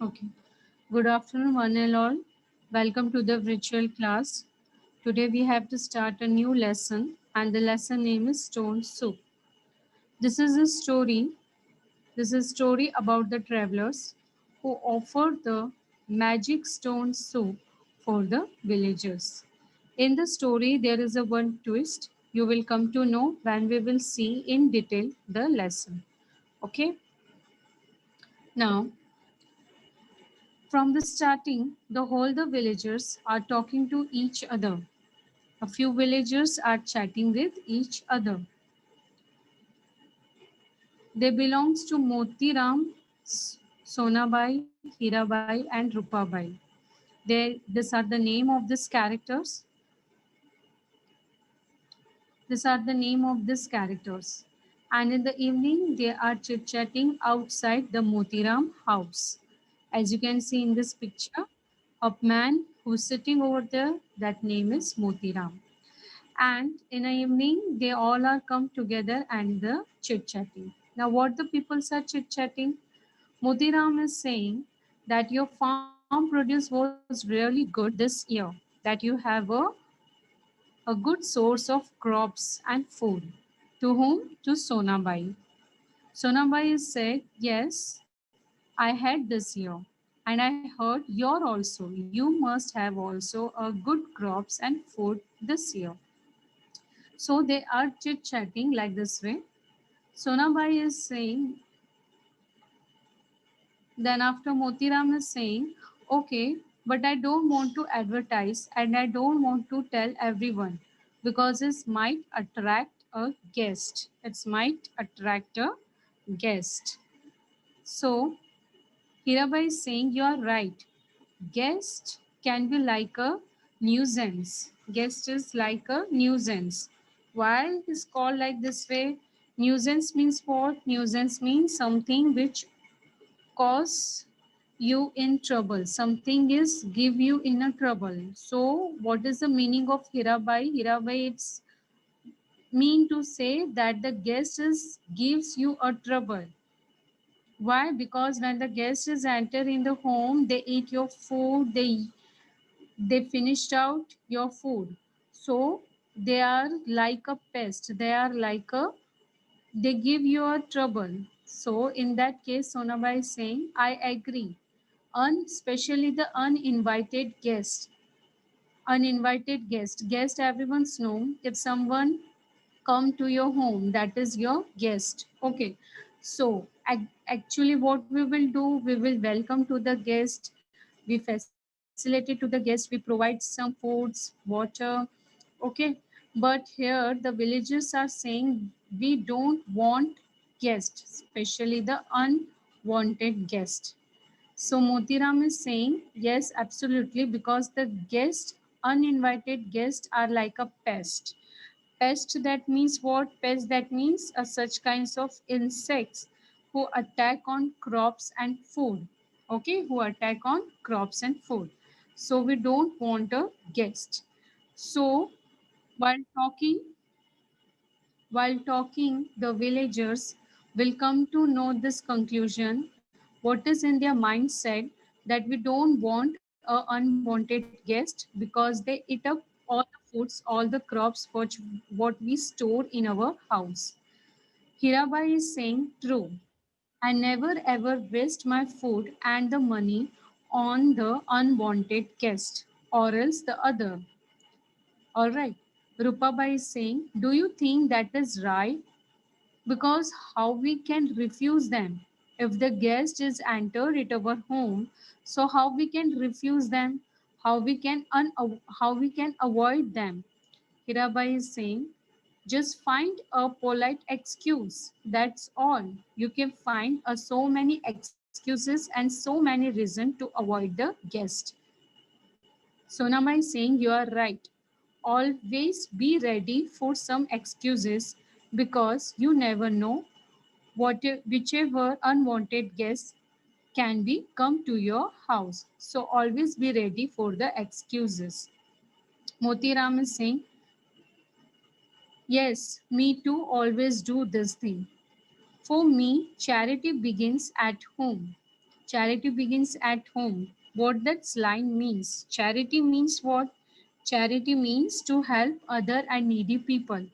Okay. Good afternoon, one and all. Welcome to the virtual class. Today we have to start a new lesson, and the lesson name is Stone Soup. This is a story. This is a story about the travelers who offered the magic stone soup for the villagers. In the story, there is a one twist. You will come to know when we will see in detail the lesson. Okay. Now, from the starting, the villagers are talking to each other. A few villagers are chatting with each other. They belongs to Motiram, Sonabai, Hirabai, and Rupabai. These are the name of these characters. These are the name of these characters. And in the evening, they are chit-chatting outside the Motiram house. As you can see in this picture, a man who's sitting over there, that name is Motiram. And in the evening, they all are come together and the chit-chatting. Now, what the people are chit-chatting? Motiram is saying that your farm produce was really good this year, that you have a good source of crops and food. To whom? To Sonabai. Sonabai said, yes, I had this year. And I heard you're also. You must have also a good crops and food this year. So they are chit chatting like this way. Sonabai is saying, then after Motiram is saying, okay, but I don't want to advertise and I don't want to tell everyone because it might attract a guest. It might attract a guest. So Hirabai is saying, you are right. Guest can be like a nuisance. Guest is like a nuisance. Why is called like this way? Nuisance means what? Nuisance means something which cause you in trouble. Something is give you in a trouble. So what is the meaning of Hirabai? Hirabai it's mean to say that the guest is gives you a trouble. Why? Because when the guest is enter in the home, they eat your food, they finished out your food, so they are like a pest, they are like a they give you a trouble. So in that case Sonabai is saying I agree. Especially the uninvited guest everyone's know. If someone come to your home, that is your guest. Okay, so actually what we will do, we will welcome to the guest, we facilitate to the guest, we provide some foods, water. Okay, but here the villagers are saying we don't want guests, especially the unwanted guest. So Motiram is saying, yes, absolutely, because the guests, uninvited guests, are like a pest. Pest that means what? Pest that means such kinds of insects who attack on crops and food. Okay, who attack on crops and food. So we don't want a guest. So while talking, the villagers will come to know this conclusion. What is in their mindset that we don't want a unwanted guest because they eat up all the foods, all the crops what we store in our house. Hirabai is saying true. I never ever waste my food and the money on the unwanted guest or else the other. All right. Rupabai is saying, do you think that is right? Because how we can refuse them? If the guest is entered at our home, so how we can refuse them? How we can avoid them? Hirabai is saying, just find a polite excuse. That's all. You can find so many excuses and so many reasons to avoid the guest. Sonama is saying you are right. Always be ready for some excuses because you never know whichever unwanted guest can be come to your house. So always be ready for the excuses. Motiram is saying, yes, me too always do this thing. For me, charity begins at home. Charity begins at home. What that line means? Charity means what? Charity means to help other and needy people.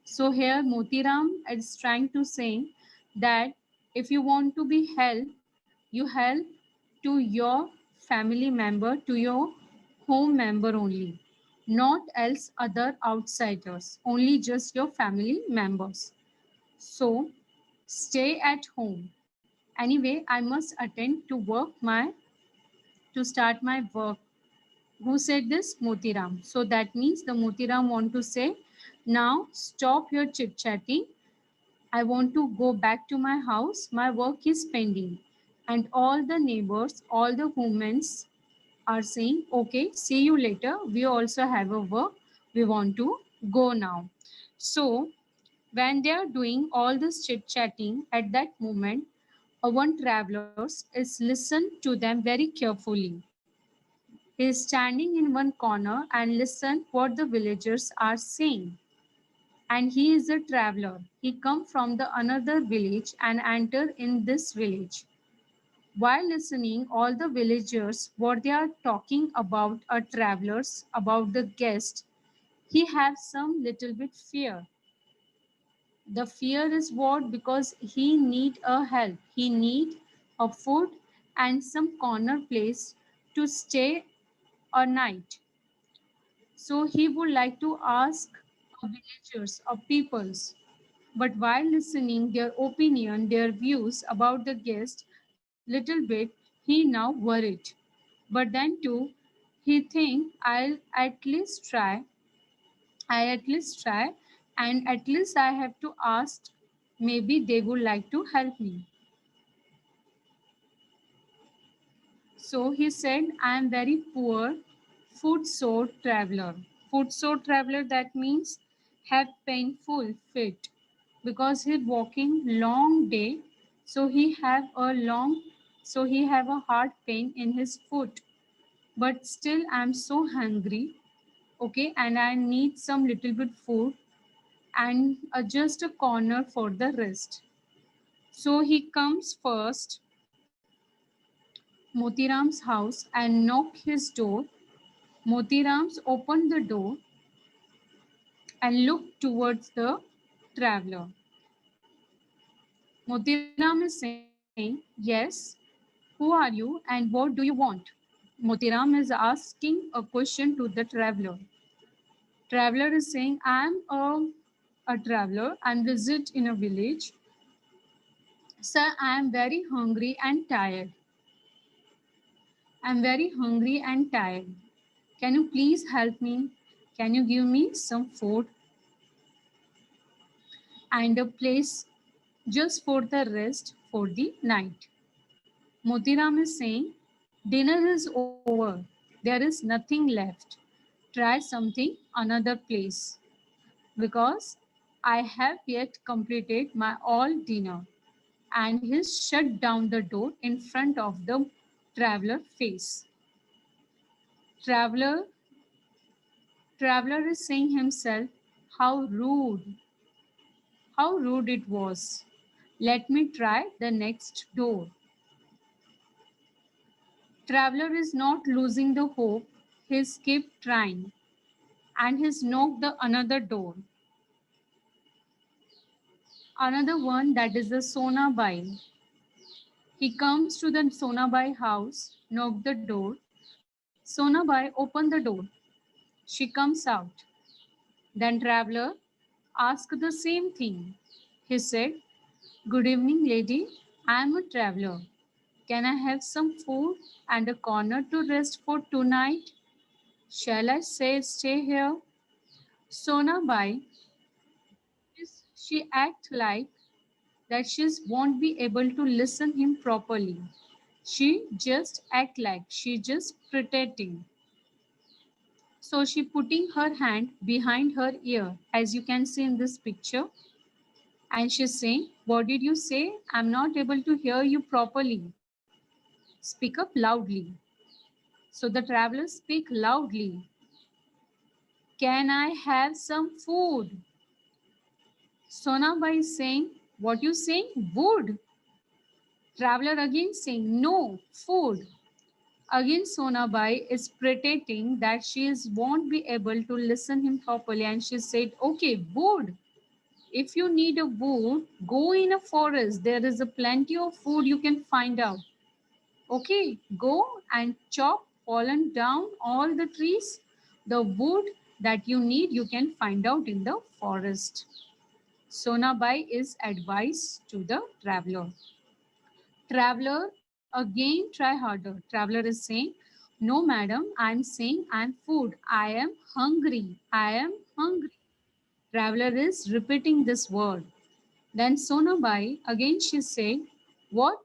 So here Motiram is trying to say that if you want to be helped, you help to your family member, to your home member only, not else other outsiders, only just your family members. So stay at home. Anyway, I must attend to work my to start my work. Who said this? Motiram. So that means the Motiram want to say, now stop your chit chatting. I want to go back to my house. My work is pending. And all the neighbors, all the women are saying, okay, see you later. We also have a work. We want to go now. So when they are doing all this chit chatting at that moment, one traveler is listen to them very carefully. He is standing in one corner and listen what the villagers are saying. And he is a traveler. He come from the another village and enter in this village. While listening, all the villagers what they are talking about are travelers, about the guest. He has some little bit fear. The fear is what? Because he need a help. He need a food and some corner place to stay a night. So he would like to ask villagers or peoples. But while listening their opinion, their views about the guest, little bit he now worried. But then too, he think I at least try, and at least I have to ask. Maybe they would like to help me. So he said, I am very poor, footsore traveler. Footsore traveler, that means have painful feet because he walking long day. So he have a hard pain in his foot. But still I'm so hungry, okay, and I need some little bit food and just a corner for the rest. So he comes first Motiram's house and knock his door. Motirams opened the door and looked towards the traveler. Motiram is saying, yes, who are you and what do you want? Motiram is asking a question to the traveler. Traveler is saying, a traveler and visit in a village. Sir, I am very hungry and tired. I'm very hungry and tired. Can you please help me? Can you give me some food and a place just for the rest for the night? Motiram is saying, dinner is over. There is nothing left. Try something another place because I have yet completed my all dinner. And he shut down the door in front of the traveler face. Traveler Traveler is saying himself, how rude it was. Let me try the next door. Traveler is not losing the hope. He's kept trying and he's knocked the another door. Another one that is the Sonabai. He comes to the Sonabai house, knocked the door. Sonabai opened the door. She comes out. Then traveler asked the same thing. He said, good evening, lady. I am a traveler. Can I have some food and a corner to rest for tonight? Shall I say stay here? Sonabai, she act like that she won't be able to listen him properly. She just act like she just pretending. So she putting her hand behind her ear, as you can see in this picture, and she's saying, what did you say? I'm not able to hear you properly. Speak up loudly. So the travelers speak loudly. Can I have some food? Sonabai is saying, what you saying? Wood. Traveler again saying, no, food. Again, Sonabai is pretending that won't be able to listen him properly, and she said, okay, wood. If you need a wood, go in a forest. There is a plenty of food you can find out. Okay, go and chop fallen down all the trees. The wood that you need, you can find out in the forest. Sonabai is advice to the traveler. Traveler again try harder. Traveler is saying, no madam, I'm saying I'm food. I am hungry. I am hungry. Traveler is repeating this word. Then Sonabai again she said, what?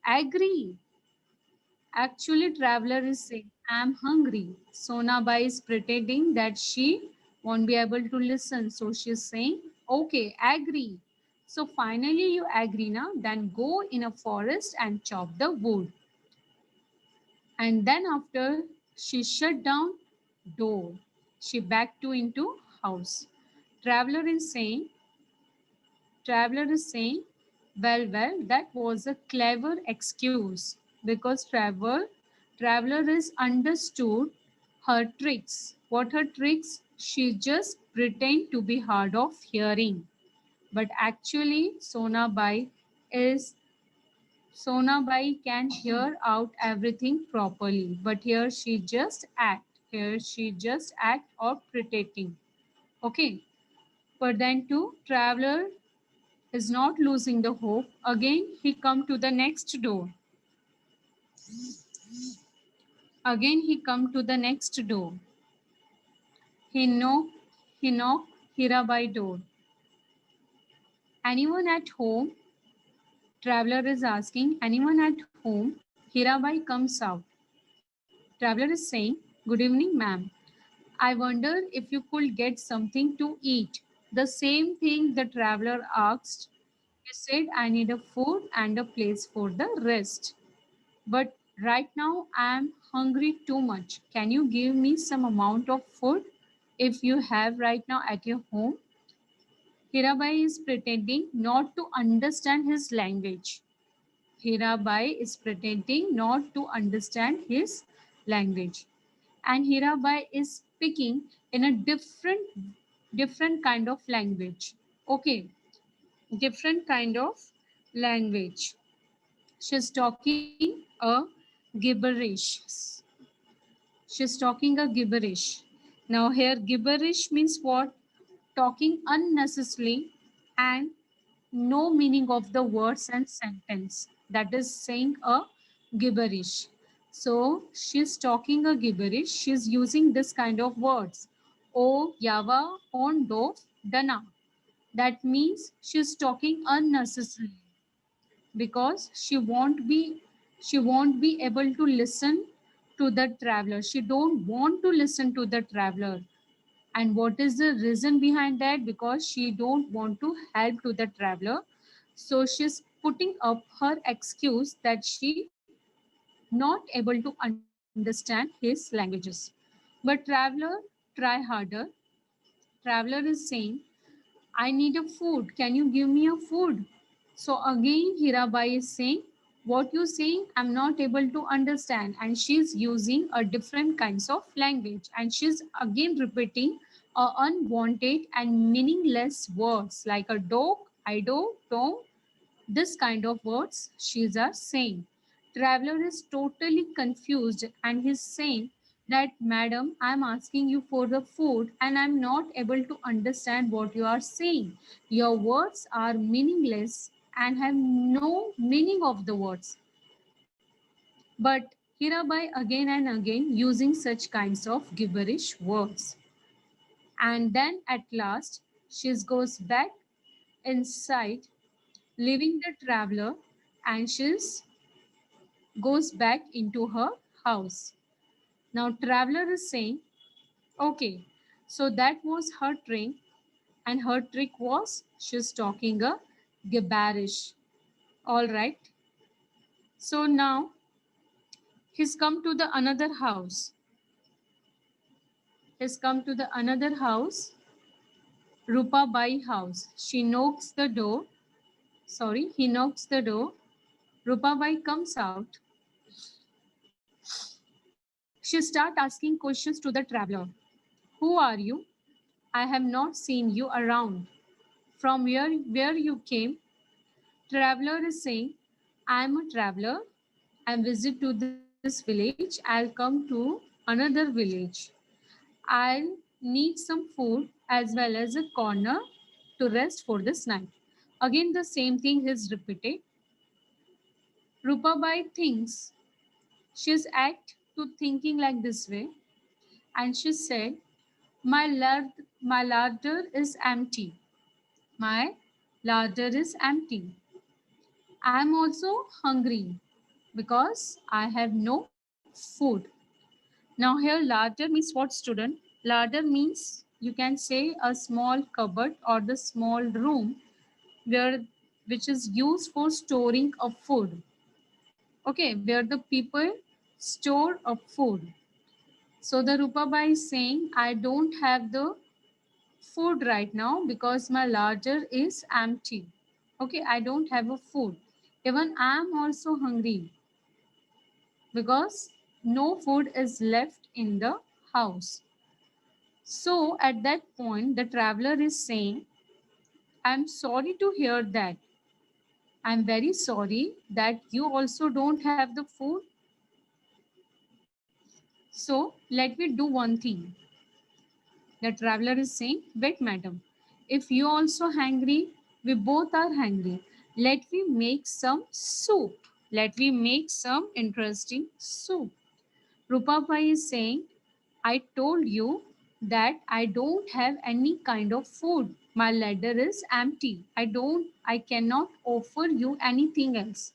Agree. Actually, traveler is saying, I'm hungry. Sonabai is pretending that she won't be able to listen. So she's saying, okay, agree. So finally you agree now, then go in a forest and chop the wood. And then after she shut down door, she back to into house. Traveler is saying, Traveler is saying, well, that was a clever excuse because traveler is understood her tricks. What her tricks? She just pretend to be hard of hearing. But actually, is Sonabai can hear out everything properly. But here she just act. Here she just act or pretending. Okay. But then too, traveler is not losing the hope. Again, he come to the next door. Again, he come to the next door. He knock, he knock Hirabai door. Anyone at home? Traveler is asking, anyone at home? Hirabai comes out. Traveler is saying, good evening, ma'am. I wonder if you could get something to eat. The same thing the traveler asked. He said, I need a food and a place for the rest. But right now I'm hungry too much. Can you give me some amount of food if you have right now at your home? Hirabai is pretending not to understand his language. Hirabai is pretending not to understand his language. And Hirabai is speaking in a different kind of language. Okay, different kind of language. She's talking a gibberish. She's talking a gibberish. Now, here, gibberish means what? Talking unnecessarily and no meaning of the words and sentence. That is saying a gibberish. So, she's talking a gibberish. She's using this kind of words. O, Yava, On, Dov, Dana. That means she's talking unnecessarily because she won't be able to listen to the traveler. She don't want to listen to the traveler. And what is the reason behind that? Because she don't want to help to the traveler. So she's putting up her excuse that she not able to understand his languages. But traveler try harder. Traveler is saying, I need a food. Can you give me a food? So again, Hirabai is saying, what you saying, I'm not able to understand. And she's using a different kinds of language. And she's again repeating unwanted and meaningless words like a dog, ido, tong, this kind of words she's are saying. Traveler is totally confused and he's saying that, madam, I'm asking you for the food and I'm not able to understand what you are saying. Your words are meaningless and have no meaning of the words. But Hirabai again and again using such kinds of gibberish words. And then at last she goes back inside, leaving the traveler, and she goes back into her house. Now traveler is saying, okay, so that was her trick, and her trick was she's talking a gibberish. All right. So now he's come to the another house. He's come to the another house, Rupa Bai house. She knocks the door. Sorry, he knocks the door. Rupabai comes out. She starts asking questions to the traveler. Who are you? I have not seen you around. From where you came? Traveler is saying, I am a traveler. I visit to this village. I'll come to another village. I'll need some food as well as a corner to rest for this night. Again, the same thing is repeated. Rupabai thinks she's act to thinking like this way, and she said, my larder is empty. My larder is empty. I am also hungry because I have no food. Now here larder means what, student? Larder means you can say a small cupboard or the small room where which is used for storing of food. Okay, where the people store of food. So the Rupabai is saying, I don't have the food right now because my larder is empty. Okay, I don't have a food. Even I am also hungry because no food is left in the house. So at that point, the traveler is saying, I'm sorry to hear that. I'm very sorry that you also don't have the food. So let me do one thing. The traveler is saying, wait, madam, if you also hungry, we both are hungry. Let me make some soup. Let me make some interesting soup. Rupabai is saying, I told you that I don't have any kind of food. My ladder is empty. I cannot offer you anything else.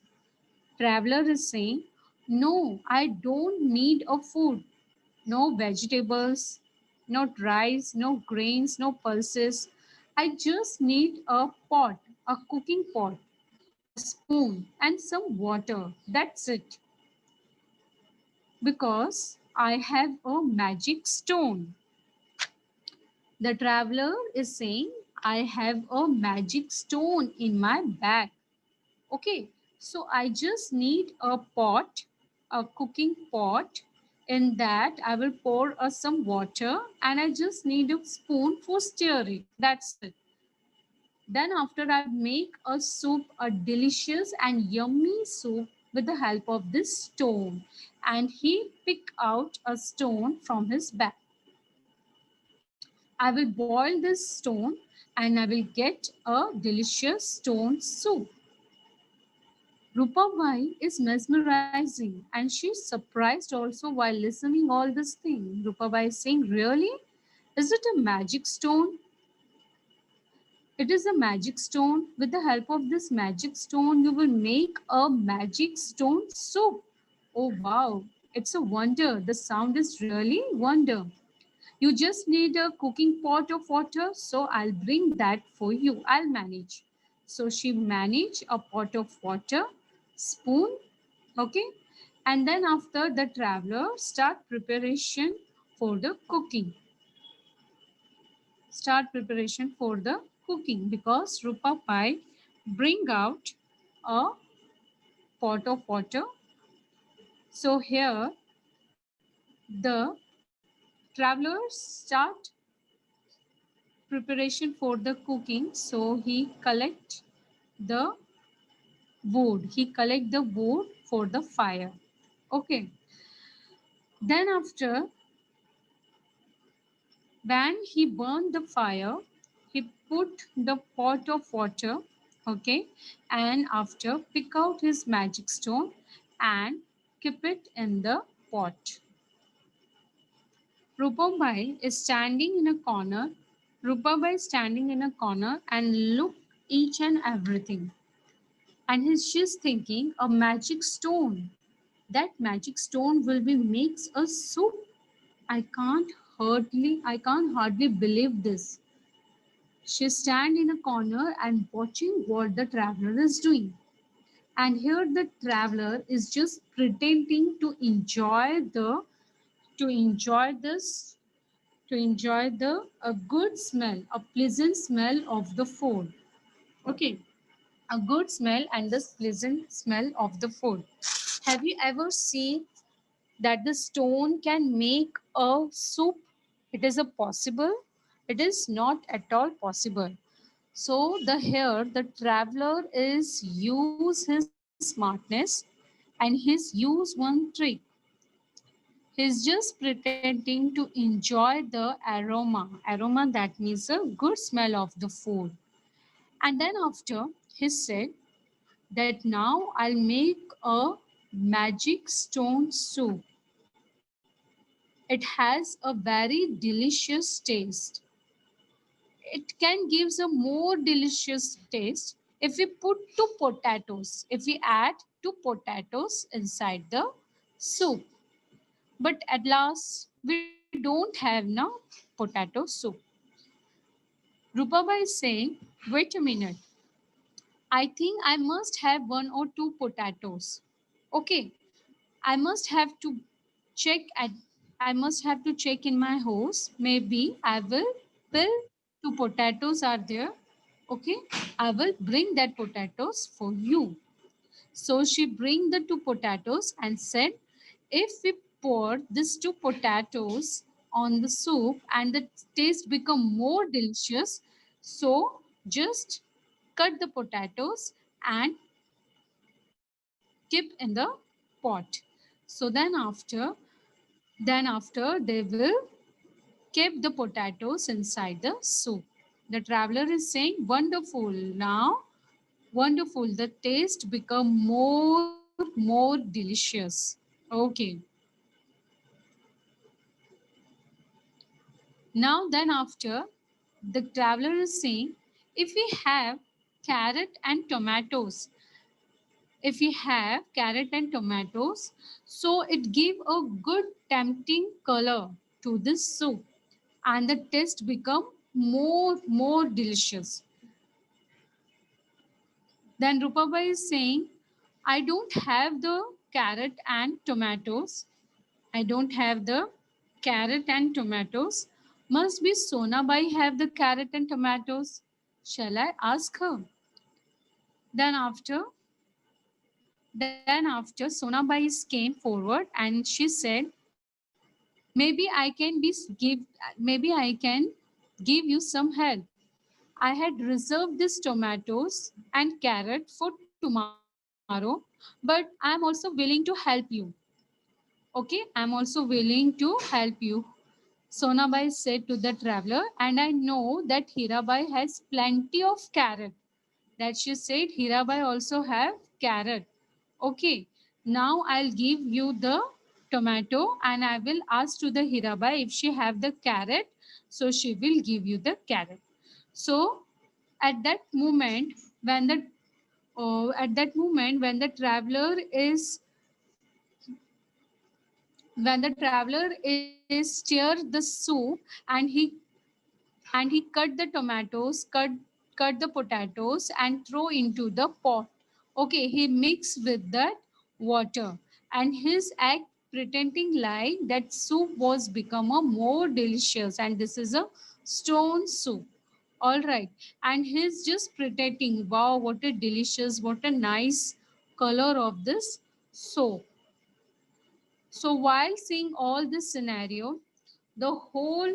Traveler is saying, no, I don't need a food. No vegetables, no rice, no grains, no pulses. I just need a pot, a cooking pot, a spoon, and some water. That's it. Because I have a magic stone. The traveler is saying, I have a magic stone in my bag. Okay, so I just need a pot, a cooking pot. In that, I will pour some water and I just need a spoon for stirring. That's it. Then after I make a soup, a delicious and yummy soup with the help of this stone. And he pick out a stone from his bag. I will boil this stone and I will get a delicious stone soup. Rupabai is mesmerizing and she's surprised also while listening all this thing. Rupabai is saying, really? Is it a magic stone? It is a magic stone. With the help of this magic stone, you will make a magic stone soup. Oh wow, it's a wonder. The sound is really wonder. You just need a cooking pot of water, so I'll bring that for you. I'll manage. So she managed a pot of water, spoon, okay, and then after the traveler start preparation for the cooking. Start preparation for the cooking because Rupa Pai bring out a pot of water. So here the travelers start preparation for the cooking. So he collect the wood. He collect the wood for the fire. Okay. Then after when he burned the fire, he put the pot of water, okay, and after pick out his magic stone and keep it in the pot. Rupabai is standing in a corner. Rupabai is standing in a corner and look each and everything. And he's just thinking a magic stone. That magic stone will be makes a soup. I can't hardly believe this. She stand in a corner and watching what the traveler is doing. And here the traveler is just pretending to enjoy this to enjoy the a good smell, a pleasant smell of the food. Okay. a good smell and the pleasant smell of the food. Have you ever seen that the stone can make a soup? It is a possible. It is not at all possible. So the here the traveler is use his smartness and his use one trick. He's just pretending to enjoy the aroma. Aroma that means a good smell of the food. And then after he said that now I'll make a magic stone soup. It has a very delicious taste. It can gives a more delicious taste if we put two potatoes, if we add two potatoes inside the soup. But at last we don't have now potato soup. Rupaba is saying, wait a minute, I think I must have one or two potatoes. Okay, I must have to check at I must have to check in my house. Maybe I will pill two potatoes are there. Okay, I will bring that potatoes for you. So she bring the two potatoes and said, if we pour these two potatoes on the soup and the taste become more delicious, so just cut the potatoes and keep in the pot. So then after they will keep the potatoes inside the soup. The traveler is saying, wonderful. Now, wonderful. The taste become more delicious. Okay. Now, then after, the traveler is saying, if we have carrot and tomatoes, if we have carrot and tomatoes, so it give a good tempting color to this soup and the taste become more delicious. Then Rupaba is saying, I don't have the carrot and tomatoes. I don't have the carrot and tomatoes. Must be Sonabai have the carrot and tomatoes. Shall I ask her? Then after, then after Sonabai came forward and she said, maybe I can maybe I can give you some help. I had reserved these tomatoes and carrot for tomorrow, but I'm also willing to help you. Okay, I'm also willing to help you. Sonabai said to the traveler, and I know that Hirabai has plenty of carrot. That she said, Hirabai also have carrot. Okay, now I'll give you the tomato and I will ask to the Hirabai if she have the carrot. So she will give you the carrot. So at that moment, when the traveler is stir the soup and he cut the tomatoes, cut the potatoes and throw into the pot. Okay, he mixed with that water and his act pretending like that soup was become a more delicious and this is a stone soup. All right, and he's just pretending, wow, what a delicious, what a nice color of this soap. So while seeing all this scenario, the whole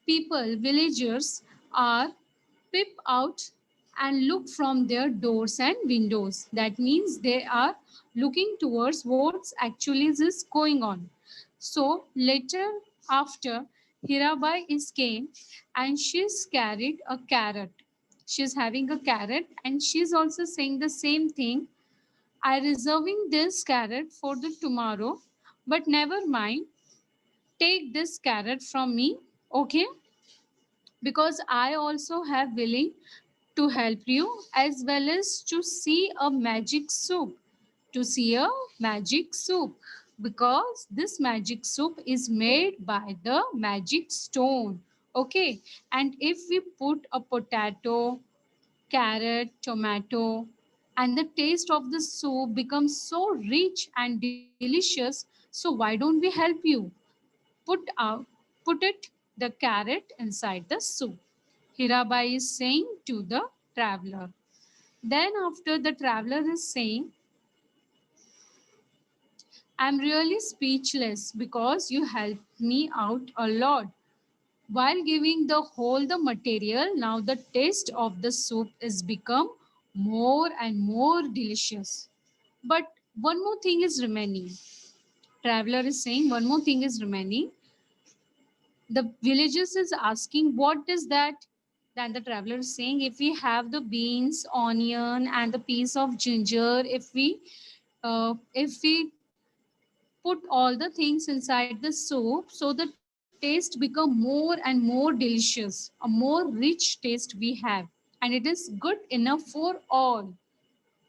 people, villagers are peep out and look from their doors and windows. That means they are looking towards what's actually is going on. So later after Hirabai is came and she's carried a carrot. She's having a carrot and she's also saying the same thing. I reserving this carrot for the tomorrow, but never mind. Take this carrot from me, okay? Because I also have willing to help you as well as to see a magic soup, to see a magic soup because this magic soup is made by the magic stone. Okay, and if we put a potato, carrot, tomato, and the taste of the soup becomes so rich and delicious, so why don't we help you? Put the carrot inside the soup. Hirabai is saying to the traveler. Then after, the traveler is saying, I'm really speechless because you helped me out a lot. While giving the whole the material, now the taste of the soup is become more and more delicious. But one more thing is remaining. Traveler is saying one more thing is remaining. The villagers is asking, what is that? Then the traveler is saying, if we have the beans, onion, and the piece of ginger, if we put all the things inside the soup, so the taste become more and more delicious, a more rich taste we have, and it is good enough for all.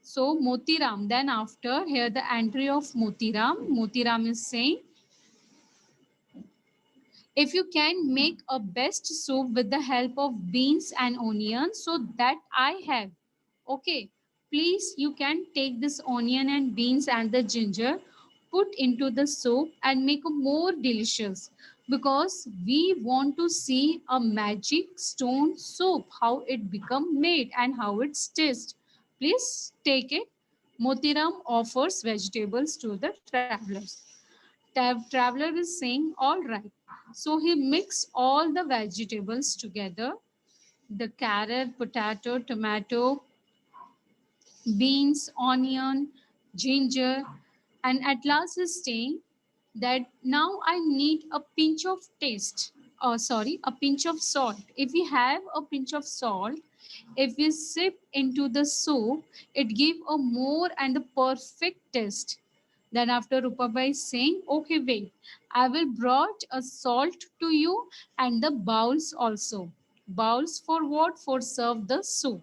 So Motiram, then after here the entry of Motiram is saying, if you can make a best soup with the help of beans and onions, so that I have, okay, please you can take this onion and beans and the ginger, put into the soup and make a more delicious, because we want to see a magic stone soup, how it become made and how it's taste. Please take it. Motiram offers vegetables to the travelers. Traveler is saying, all right. So he mixed all the vegetables together, the carrot, potato, tomato, beans, onion, ginger, and at last he's saying that now I need a pinch of taste. Sorry, a pinch of salt. If we have a pinch of salt, if we sip into the soup, it give a more and the perfect taste. Then after Rupabai is saying, okay, wait, I will brought a salt to you and the bowls also. Bowls for what? For serve the soup.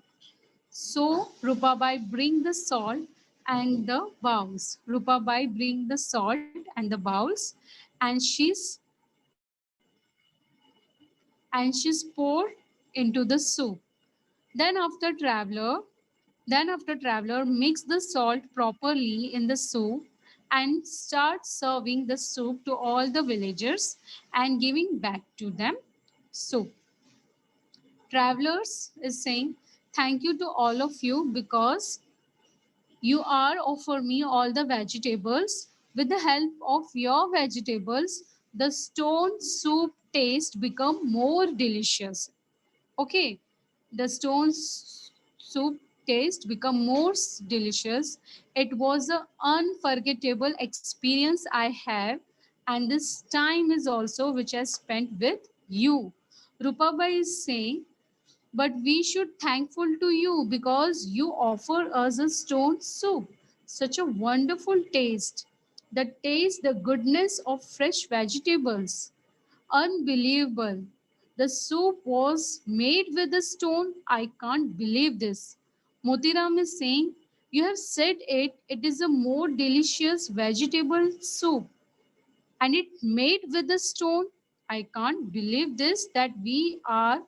So Rupabai bring the salt and the bowls. Rupabai bring the salt and the bowls, and she's poured into the soup. Then after traveler, then after traveler mix the salt properly in the soup and start serving the soup to all the villagers and giving back to them soup. Travelers is saying thank you to all of you because you are offer me all the vegetables. With the help of your vegetables, the stone soup taste become more delicious. Okay, the stone soup taste become more delicious. It was an unforgettable experience I have, and this time is also which I spent with you. Rupabai is saying, but we should thankful to you because you offer us a stone soup. Such a wonderful taste. The taste, the goodness of fresh vegetables. Unbelievable. The soup was made with a stone. I can't believe this. Motiram is saying, you have said it, it is a more delicious vegetable soup and it made with a stone. I can't believe this that we are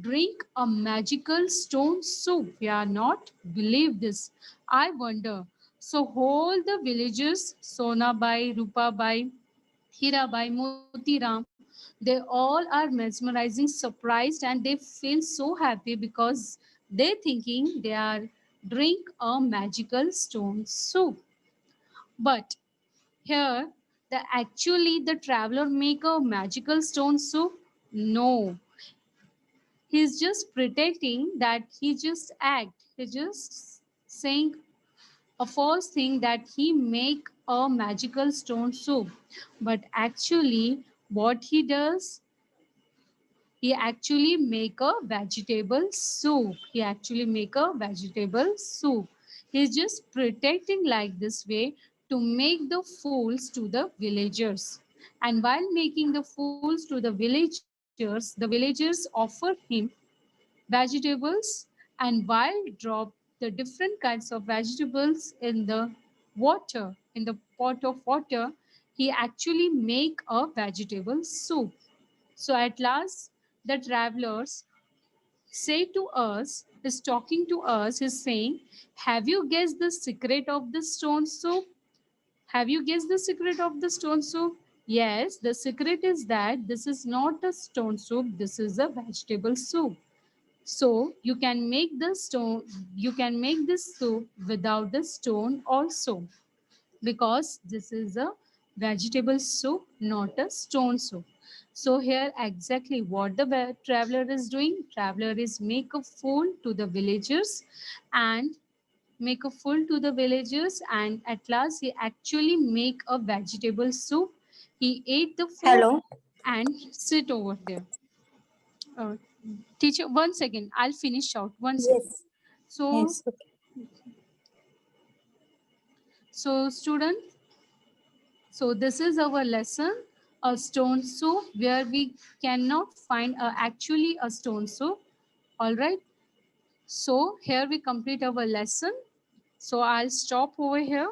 drink a magical stone soup. We are not believe this. I wonder. So whole the villagers, Sonabai, Rupabai, Hirabai, Motiram, they all are mesmerizing, surprised, and they feel so happy because they thinking they are drink a magical stone soup. But here, the traveler make a magical stone soup? No, he's just pretending that he just act. He just saying a false thing that he make a magical stone soup. But actually, what he does, he actually make a vegetable soup. He actually make a vegetable soup. He's just protecting like this way to make the fools to the villagers. And while making the fools to the villagers offer him vegetables and while drop the different kinds of vegetables in the water, in the pot of water, he actually make a vegetable soup. So at last, the travelers say to us, is talking to us, is saying, have you guessed the secret of the stone soup? Have you guessed the secret of the stone soup? Yes, the secret is that this is not a stone soup, this is a vegetable soup. So you can make the stone, you can make this soup without the stone also, because this is a vegetable soup, not a stone soup. So here exactly what the traveler is doing. Traveler is make a food to the villagers and make a food to the villagers, and at last he actually make a vegetable soup. He ate the food Hello. and sit over there. Uh, Teacher, one second, I'll finish out. One second. Yes. So, Yes. Okay. so student, so this is our lesson, a stone soup, where we cannot find actually a stone soup. All right. So here we complete our lesson. So I'll stop over here.